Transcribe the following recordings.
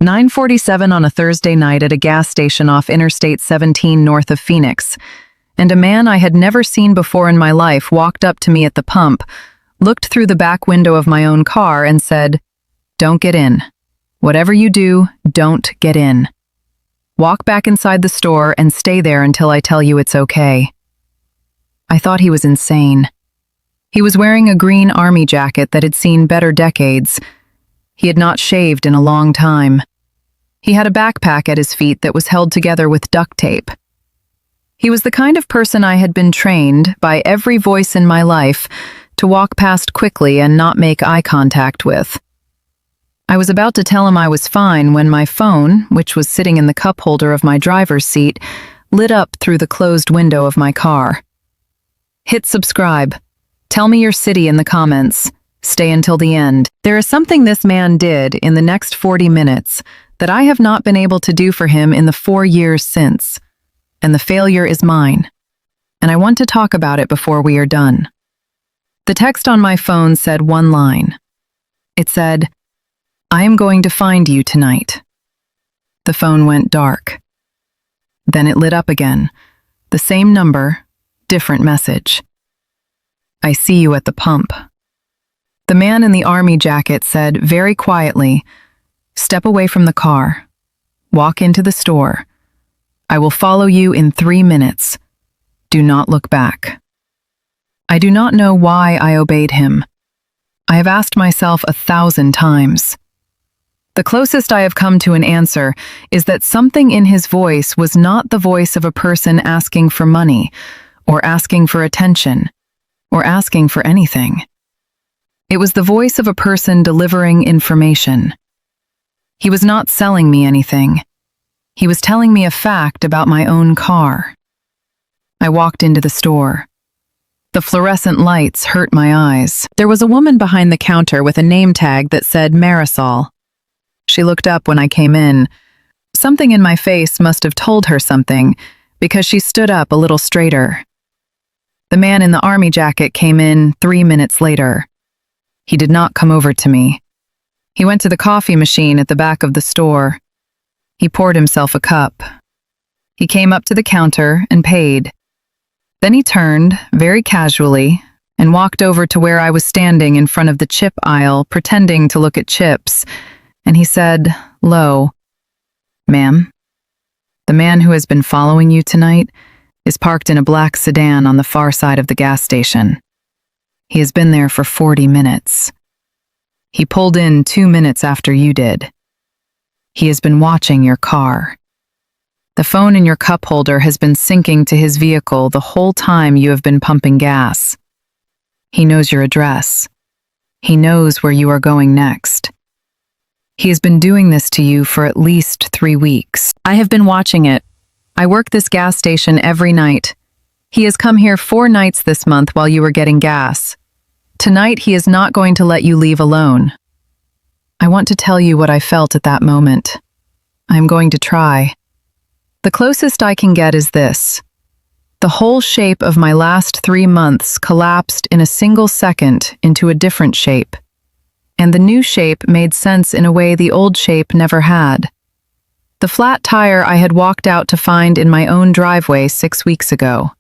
9:47 on a Thursday night at a gas station off Interstate 17 north of Phoenix, and a man I had never seen before in my life walked up to me at the pump, looked through the back window of my own car and said, "Don't get in. Whatever you do, don't get in. Walk back inside the store and stay there until I tell you it's okay." I thought he was insane. He was wearing a green army jacket that had seen better decades. He had not shaved in a long time. He had a backpack at his feet that was held together with duct tape. He was the kind of person I had been trained by every voice in my life to walk past quickly and not make eye contact with. I was about to tell him I was fine when my phone, which was sitting in the cup holder of my driver's seat, lit up through the closed window of my car. Hit subscribe. Tell me your city in the comments. Stay until the end. There is something this man did in the next 40 minutes that I have not been able to do for him in the 4 years since, and the failure is mine, and I want to talk about it before we are done. The text on my phone said one line. It said, "I am going to find you tonight." The phone went dark. Then it lit up again. The same number, different message. "I see you at the pump." The man in the army jacket said very quietly, "Step away from the car. Walk into the store. I will follow you in 3 minutes. Do not look back." I do not know why I obeyed him. I have asked myself 1,000 times. The closest I have come to an answer is that something in his voice was not the voice of a person asking for money, or asking for attention, or asking for anything. It was the voice of a person delivering information. He was not selling me anything. He was telling me a fact about my own car. I walked into the store. The fluorescent lights hurt my eyes. There was a woman behind the counter with a name tag that said Marisol. She looked up when I came in. Something in my face must have told her something, because she stood up a little straighter. The man in the army jacket came in 3 minutes later. He did not come over to me. He went to the coffee machine at the back of the store. He poured himself a cup. He came up to the counter and paid. Then he turned, very casually, and walked over to where I was standing in front of the chip aisle, pretending to look at chips, and he said, low, "Ma'am, the man who has been following you tonight is parked in a black sedan on the far side of the gas station. He has been there for 40 minutes. He pulled in 2 minutes after you did. He has been watching your car. The phone in your cup holder has been syncing to his vehicle the whole time you have been pumping gas. He knows your address. He knows where you are going next. He has been doing this to you for at least 3 weeks. I have been watching it. I work this gas station every night. He has come here 4 nights this month while you were getting gas. Tonight, he is not going to let you leave alone. I want to tell you what I felt at that moment. I am going to try. The closest I can get is this. The whole shape of my last 3 months collapsed in a single second into a different shape, and the new shape made sense in a way the old shape never had. The flat tire I had walked out to find in my own driveway 6 weeks ago.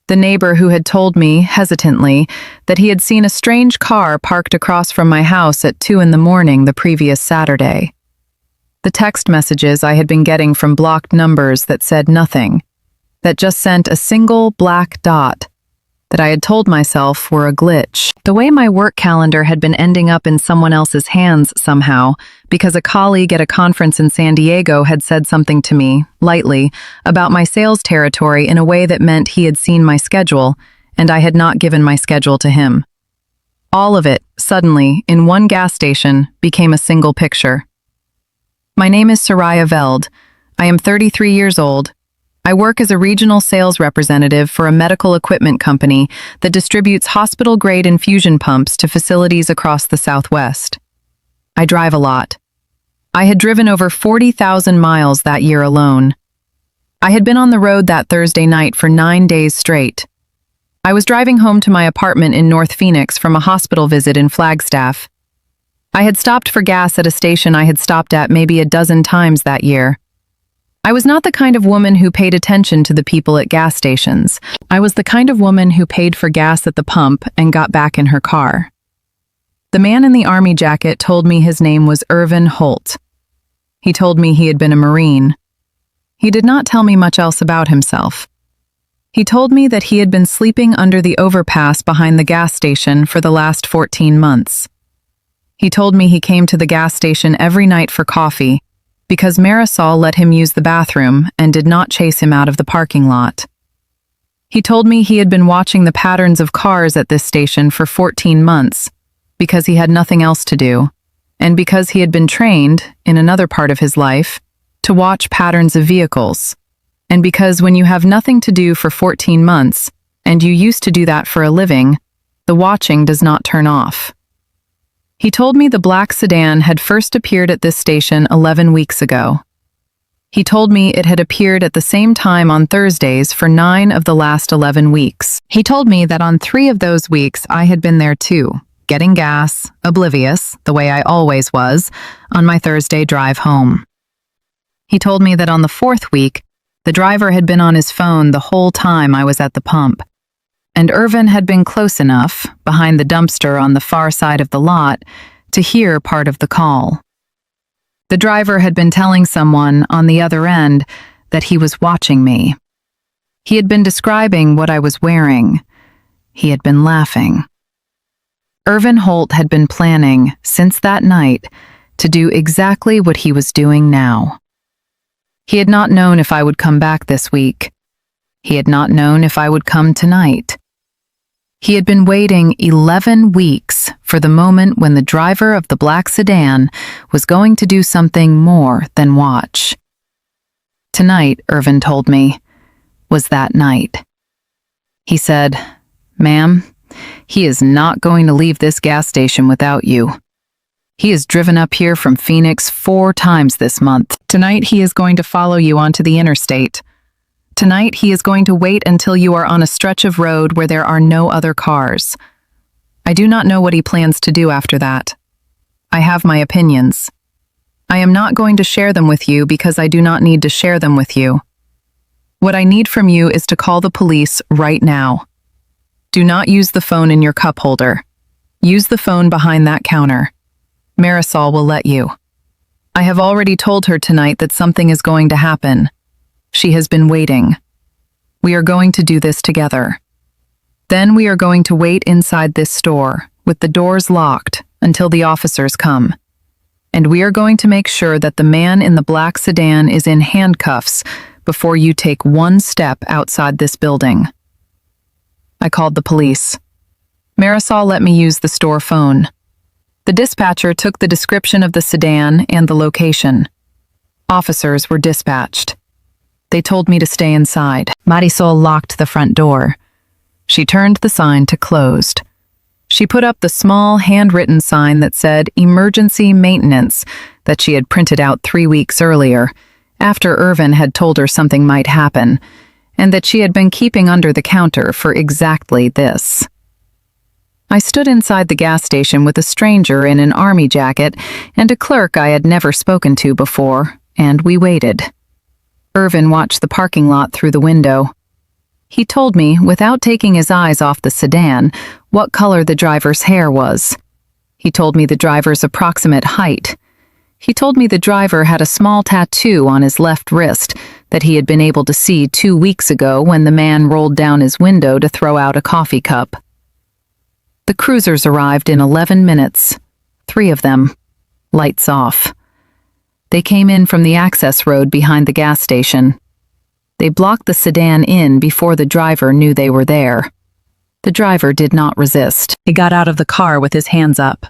The neighbor who had told me, hesitantly, that he had seen a strange car parked across from my house at 2 in the morning the previous Saturday. The text messages I had been getting from blocked numbers that said nothing, that just sent a single black dot, that I had told myself were a glitch. The way my work calendar had been ending up in someone else's hands somehow, because a colleague at a conference in San Diego had said something to me, lightly, about my sales territory in a way that meant he had seen my schedule, and I had not given my schedule to him. All of it, suddenly, in one gas station, became a single picture. My name is Soraya Veld. I am 33 years old. I work as a regional sales representative for a medical equipment company that distributes hospital-grade infusion pumps to facilities across the Southwest. I drive a lot. I had driven over 40,000 miles that year alone. I had been on the road that Thursday night for 9 days straight. I was driving home to my apartment in North Phoenix from a hospital visit in Flagstaff. I had stopped for gas at a station I had stopped at maybe a dozen times that year. I was not the kind of woman who paid attention to the people at gas stations. I was the kind of woman who paid for gas at the pump and got back in her car. The man in the army jacket told me his name was Irvin Holt. He told me he had been a Marine. He did not tell me much else about himself. He told me that he had been sleeping under the overpass behind the gas station for the last 14 months. He told me he came to the gas station every night for coffee because Marisol let him use the bathroom and did not chase him out of the parking lot. He told me he had been watching the patterns of cars at this station for 14 months because he had nothing else to do, and because he had been trained, in another part of his life, to watch patterns of vehicles, and because when you have nothing to do for 14 months, and you used to do that for a living, the watching does not turn off. He told me the black sedan had first appeared at this station 11 weeks ago. He told me it had appeared at the same time on Thursdays for 9 of the last 11 weeks. He told me that on 3 of those weeks I had been there too, getting gas, oblivious, the way I always was, on my Thursday drive home. He told me that on the 4th week, the driver had been on his phone the whole time I was at the pump, and Irvin had been close enough, behind the dumpster on the far side of the lot, to hear part of the call. The driver had been telling someone on the other end that he was watching me. He had been describing what I was wearing. He had been laughing. Irvin Holt had been planning, since that night, to do exactly what he was doing now. He had not known if I would come back this week. He had not known if I would come tonight. He had been waiting 11 weeks for the moment when the driver of the black sedan was going to do something more than watch. Tonight, Irvin told me, was that night. He said, "Ma'am, he is not going to leave this gas station without you. He has driven up here from Phoenix 4 times this month. Tonight he is going to follow you onto the interstate. Tonight he is going to wait until you are on a stretch of road where there are no other cars. I do not know what he plans to do after that. I have my opinions. I am not going to share them with you because I do not need to share them with you. What I need from you is to call the police right now. Do not use the phone in your cup holder. Use the phone behind that counter. Marisol will let you. I have already told her tonight that something is going to happen. She has been waiting. We are going to do this together. Then we are going to wait inside this store, with the doors locked, until the officers come. And we are going to make sure that the man in the black sedan is in handcuffs before you take one step outside this building." I called the police. Marisol let me use the store phone. The dispatcher took the description of the sedan and the location. Officers were dispatched. They told me to stay inside. Marisol locked the front door. She turned the sign to closed. She put up the small handwritten sign that said emergency maintenance that she had printed out 3 weeks earlier, after Irvin had told her something might happen, and that she had been keeping under the counter for exactly this. I stood inside the gas station with a stranger in an army jacket and a clerk I had never spoken to before, and we waited. Irvin watched the parking lot through the window. He told me, without taking his eyes off the sedan, what color the driver's hair was. He told me the driver's approximate height. He told me the driver had a small tattoo on his left wrist that he had been able to see 2 weeks ago when the man rolled down his window to throw out a coffee cup. The cruisers arrived in 11 minutes, 3 of them, lights off. They came in from the access road behind the gas station. They blocked the sedan in before the driver knew they were there. The driver did not resist. He got out of the car with his hands up.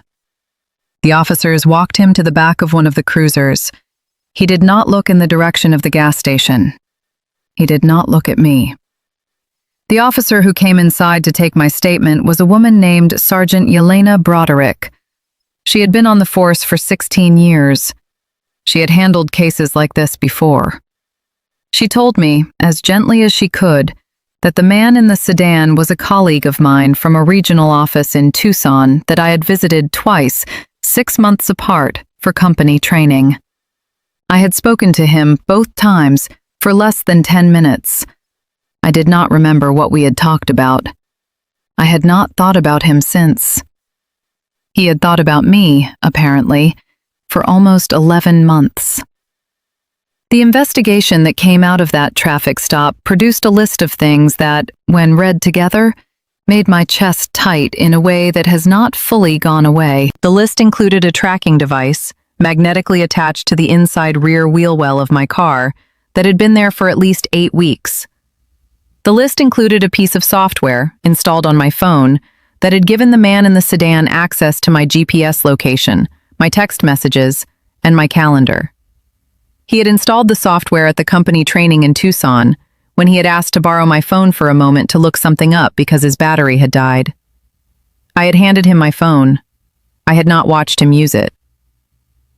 The officers walked him to the back of one of the cruisers. He did not look in the direction of the gas station. He did not look at me. The officer who came inside to take my statement was a woman named Sergeant Yelena Broderick. She had been on the force for 16 years. She had handled cases like this before. She told me, as gently as she could, that the man in the sedan was a colleague of mine from a regional office in Tucson that I had visited twice 6 months apart, for company training. I had spoken to him both times for less than 10 minutes. I did not remember what we had talked about. I had not thought about him since. He had thought about me, apparently, for almost 11 months. The investigation that came out of that traffic stop produced a list of things that, when read together, made my chest tight in a way that has not fully gone away. The list included a tracking device, magnetically attached to the inside rear wheel well of my car, that had been there for at least 8 weeks. The list included a piece of software, installed on my phone, that had given the man in the sedan access to my GPS location, my text messages, and my calendar. He had installed the software at the company training in Tucson when he had asked to borrow my phone for a moment to look something up because his battery had died. I had handed him my phone. I had not watched him use it.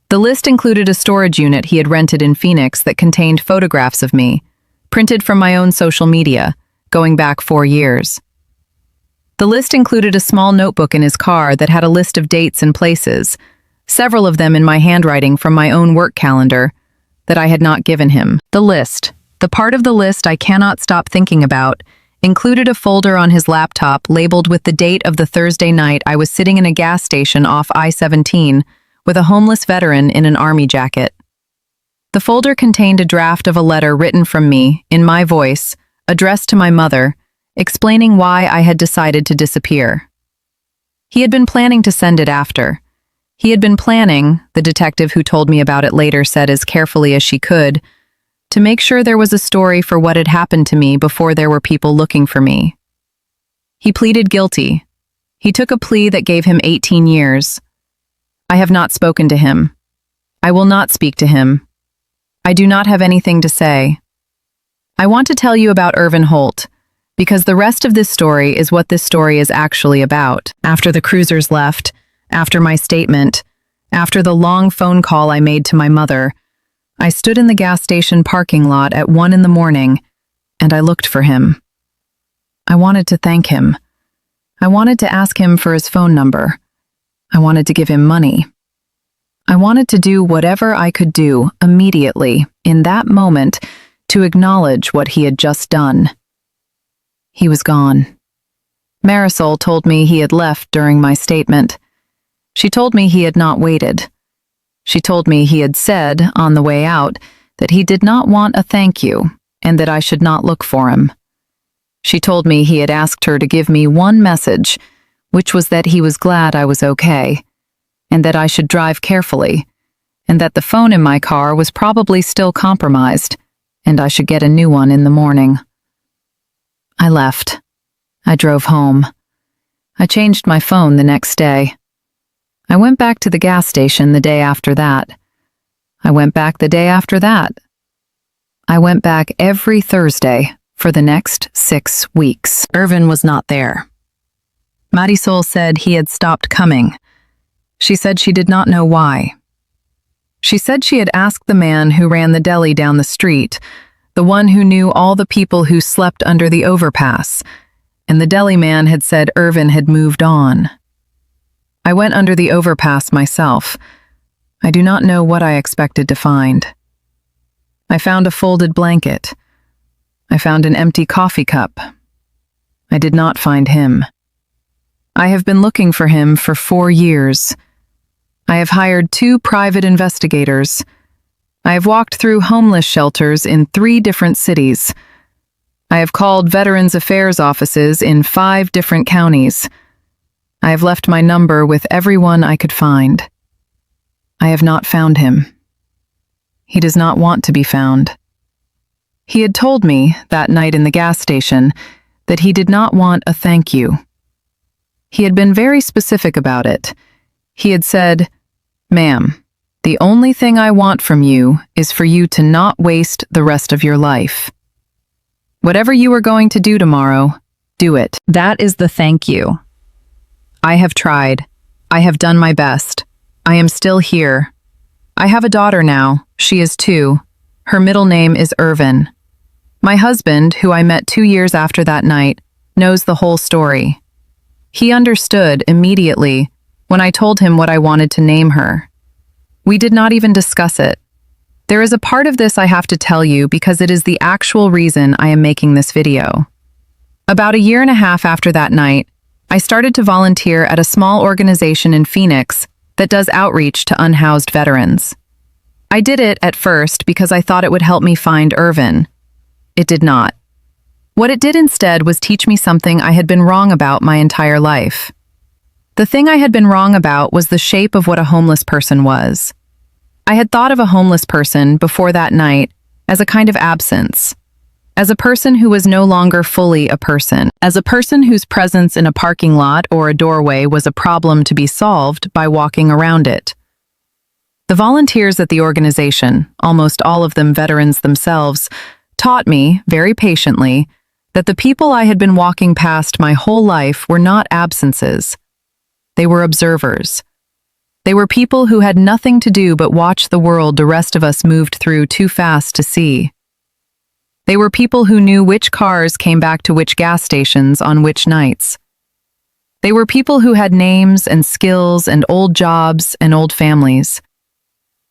The list included a storage unit he had rented in Phoenix that contained photographs of me, printed from my own social media, going back 4 years. The list included a small notebook in his car that had a list of dates and places, several of them in my handwriting from my own work calendar, that I had not given him. The list, the part of the list I cannot stop thinking about, included a folder on his laptop labeled with the date of the Thursday night I was sitting in a gas station off I-17 with a homeless veteran in an army jacket. The folder contained a draft of a letter written from me, in my voice, addressed to my mother, explaining why I had decided to disappear. He had been planning to send it after. He had been planning, the detective who told me about it later said as carefully as she could, to make sure there was a story for what had happened to me before there were people looking for me. He pleaded guilty. He took a plea that gave him 18 years. I have not spoken to him. I will not speak to him. I do not have anything to say. I want to tell you about Irvin Holt, because the rest of this story is what this story is actually about. After the cruisers left, after my statement, after the long phone call I made to my mother, I stood in the gas station parking lot at 1 in the morning, and I looked for him. I wanted to thank him. I wanted to ask him for his phone number. I wanted to give him money. I wanted to do whatever I could do immediately, in that moment, to acknowledge what he had just done. He was gone. Marisol told me he had left during my statement. She told me he had not waited. She told me he had said, on the way out, that he did not want a thank you, and that I should not look for him. She told me he had asked her to give me one message, which was that he was glad I was okay, and that I should drive carefully, and that the phone in my car was probably still compromised, and I should get a new one in the morning. I left. I drove home. I changed my phone the next day. I went back to the gas station the day after that. I went back the day after that. I went back every Thursday for the next 6 weeks. Irvin was not there. Marisol said he had stopped coming. She said she did not know why. She said she had asked the man who ran the deli down the street, the one who knew all the people who slept under the overpass, and the deli man had said Irvin had moved on. I went under the overpass myself. I do not know what I expected to find. I found a folded blanket. I found an empty coffee cup. I did not find him. I have been looking for him for 4 years. I have hired 2 private investigators. I have walked through homeless shelters in 3 different cities. I have called Veterans Affairs offices in 5 different counties. I have left my number with everyone I could find. I have not found him. He does not want to be found. He had told me that night in the gas station that he did not want a thank you. He had been very specific about it. He had said, "Ma'am, the only thing I want from you is for you to not waste the rest of your life. Whatever you are going to do tomorrow, do it. That is the thank you. I have tried. I have done my best. I am still here. I have a daughter now. She is 2. Her middle name is Irvin. My husband, who I met 2 years after that night, knows the whole story. He understood immediately when I told him what I wanted to name her. We did not even discuss it. There is a part of this I have to tell you because it is the actual reason I am making this video. About a year and a half after that night, I started to volunteer at a small organization in Phoenix that does outreach to unhoused veterans. I did it at first because I thought it would help me find Irvin. It did not. What it did instead was teach me something I had been wrong about my entire life. The thing I had been wrong about was the shape of what a homeless person was. I had thought of a homeless person before that night as a kind of absence, as a person who was no longer fully a person, as a person whose presence in a parking lot or a doorway was a problem to be solved by walking around it. The volunteers at the organization, almost all of them veterans themselves, taught me, very patiently, that the people I had been walking past my whole life were not absences. They were observers. They were people who had nothing to do but watch the world the rest of us moved through too fast to see. They were people who knew which cars came back to which gas stations on which nights. They were people who had names and skills and old jobs and old families.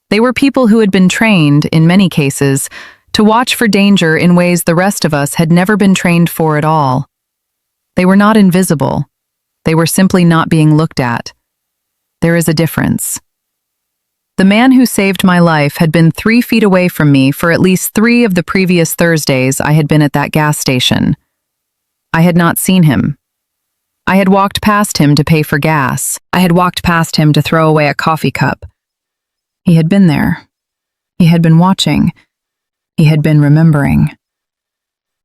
They were people who had been trained, in many cases, to watch for danger in ways the rest of us had never been trained for at all. They were not invisible. They were simply not being looked at. There is a difference. The man who saved my life had been 3 feet away from me for at least 3 of the previous Thursdays I had been at that gas station. I had not seen him. I had walked past him to pay for gas. I had walked past him to throw away a coffee cup. He had been there. He had been watching. He had been remembering.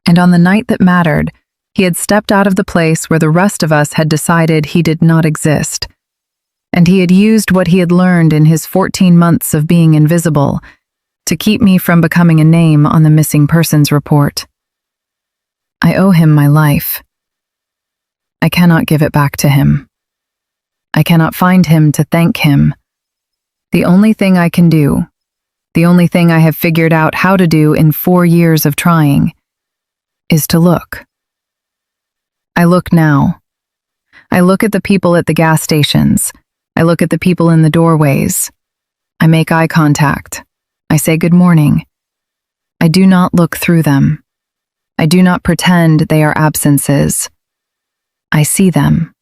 And on the night that mattered, he had stepped out of the place where the rest of us had decided he did not exist. And he had used what he had learned in his 14 months of being invisible to keep me from becoming a name on the missing persons report. I owe him my life. I cannot give it back to him. I cannot find him to thank him. The only thing I can do, the only thing I have figured out how to do in 4 years of trying, is to look. I look now. I look at the people at the gas stations. I look at the people in the doorways. I make eye contact. I say good morning. I do not look through them. I do not pretend they are absences. I see them.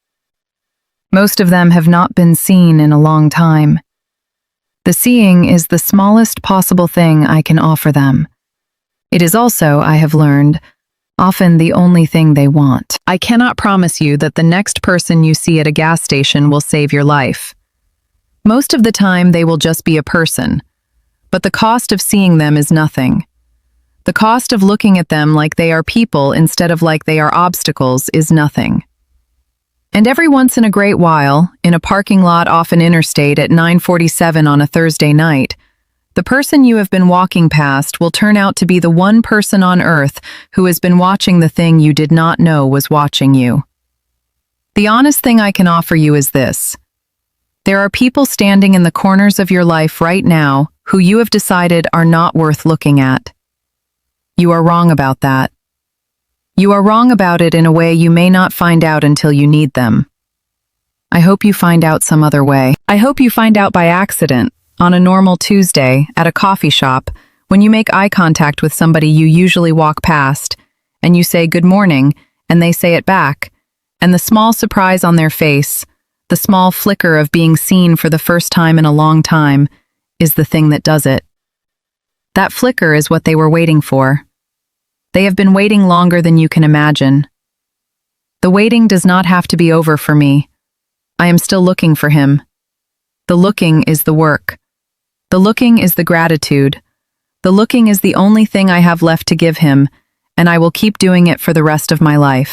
Most of them have not been seen in a long time. The seeing is the smallest possible thing I can offer them. It is also, I have learned, often the only thing they want. I cannot promise you that the next person you see at a gas station will save your life. Most of the time they will just be a person, but the cost of seeing them is nothing. The cost of looking at them like they are people instead of like they are obstacles is nothing. And every once in a great while, in a parking lot off an interstate at 9:47 on a Thursday night, the person you have been walking past will turn out to be the one person on earth who has been watching the thing you did not know was watching you. The honest thing I can offer you is this. There are people standing in the corners of your life right now who you have decided are not worth looking at. You are wrong about that. You are wrong about it in a way you may not find out until you need them. I hope you find out some other way. I hope you find out by accident, on a normal Tuesday, at a coffee shop, when you make eye contact with somebody you usually walk past, and you say good morning, and they say it back, and the small surprise on their face, the small flicker of being seen for the first time in a long time, is the thing that does it. That flicker is what they were waiting for. They have been waiting longer than you can imagine. The waiting does not have to be over for me. I am still looking for him. The looking is the work. The looking is the gratitude. The looking is the only thing I have left to give him, and I will keep doing it for the rest of my life.